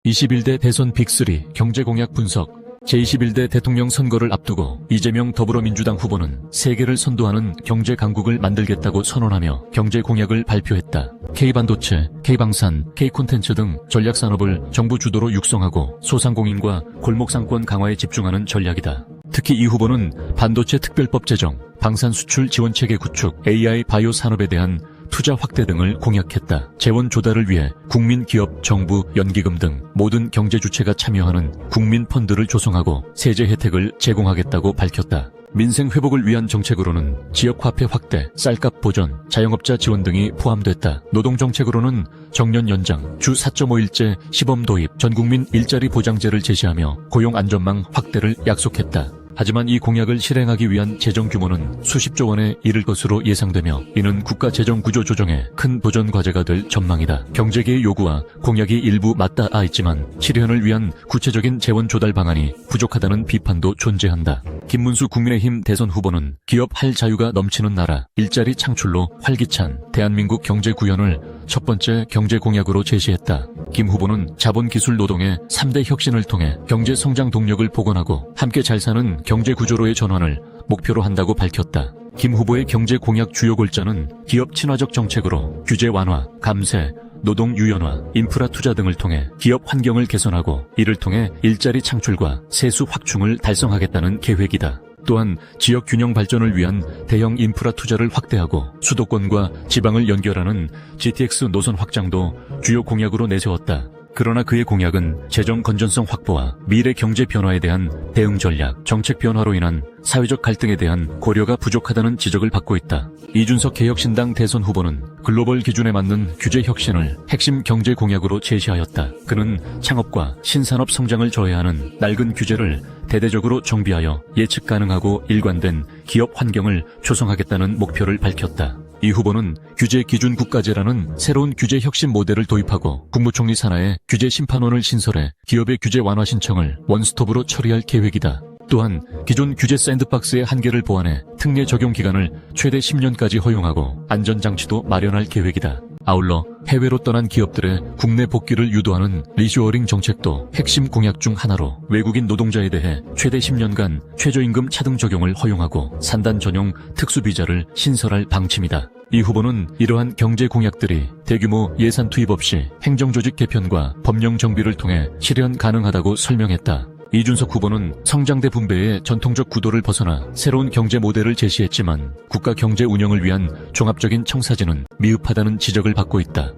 21대 대선 빅3 경제공약 분석. 제21대 대통령 선거를 앞두고 이재명 더불어민주당 후보는 세계를 선도하는 경제 강국을 만들겠다고 선언하며 경제 공약을 발표했다. K반도체, K방산, K콘텐츠 등 전략산업을 정부 주도로 육성하고 소상공인과 골목상권 강화에 집중하는 전략이다. 특히 이 후보는 반도체 특별법 제정, 방산 수출 지원체계 구축, AI 바이오 산업에 대한 투자 확대 등을 공약했다. 재원 조달을 위해 국민, 기업, 정부, 연기금 등 모든 경제 주체가 참여하는 국민 펀드를 조성하고 세제 혜택을 제공하겠다고 밝혔다. 민생 회복을 위한 정책으로는 지역화폐 확대, 쌀값 보전, 자영업자 지원 등이 포함됐다. 노동정책으로는 정년 연장, 주 4.5일제 시범 도입, 전국민 일자리 보장제를 제시하며 고용 안전망 확대를 약속했다. 하지만 이 공약을 실행하기 위한 재정 규모는 수십조 원에 이를 것으로 예상되며 이는 국가 재정 구조 조정에 큰 도전 과제가 될 전망이다. 경제계의 요구와 공약이 일부 맞닿아 있지만 실현을 위한 구체적인 재원 조달 방안이 부족하다는 비판도 존재한다. 김문수 국민의힘 대선 후보는 기업 할 자유가 넘치는 나라, 일자리 창출로 활기찬 대한민국 경제 구현을 첫 번째 경제 공약으로 제시했다. 김 후보는 자본기술 노동의 3대 혁신을 통해 경제 성장 동력을 복원하고 함께 잘 사는 경제 구조로의 전환을 목표로 한다고 밝혔다. 김 후보의 경제 공약 주요 골자는 기업 친화적 정책으로 규제 완화, 감세, 노동 유연화, 인프라 투자 등을 통해 기업 환경을 개선하고 이를 통해 일자리 창출과 세수 확충을 달성하겠다는 계획이다. 또한 지역 균형 발전을 위한 대형 인프라 투자를 확대하고 수도권과 지방을 연결하는 GTX 노선 확장도 주요 공약으로 내세웠다. 그러나 그의 공약은 재정 건전성 확보와 미래 경제 변화에 대한 대응 전략, 정책 변화로 인한 사회적 갈등에 대한 고려가 부족하다는 지적을 받고 있다. 이준석 개혁신당 대선 후보는 글로벌 기준에 맞는 규제 혁신을 핵심 경제 공약으로 제시하였다. 그는 창업과 신산업 성장을 저해하는 낡은 규제를 대대적으로 정비하여 예측 가능하고 일관된 기업 환경을 조성하겠다는 목표를 밝혔다. 이 후보는 규제 기준 국가제라는 새로운 규제 혁신 모델을 도입하고 국무총리 산하에 규제 심판원을 신설해 기업의 규제 완화 신청을 원스톱으로 처리할 계획이다. 또한 기존 규제 샌드박스의 한계를 보완해 특례 적용 기간을 최대 10년까지 허용하고 안전장치도 마련할 계획이다. 아울러 해외로 떠난 기업들의 국내 복귀를 유도하는 리쇼어링 정책도 핵심 공약 중 하나로 외국인 노동자에 대해 최대 10년간 최저임금 차등 적용을 허용하고 산단 전용 특수비자를 신설할 방침이다. 이 후보는 이러한 경제 공약들이 대규모 예산 투입 없이 행정조직 개편과 법령 정비를 통해 실현 가능하다고 설명했다. 이준석 후보는 성장대 분배의 전통적 구도를 벗어나 새로운 경제 모델을 제시했지만 국가 경제 운영을 위한 종합적인 청사진은 미흡하다는 지적을 받고 있다.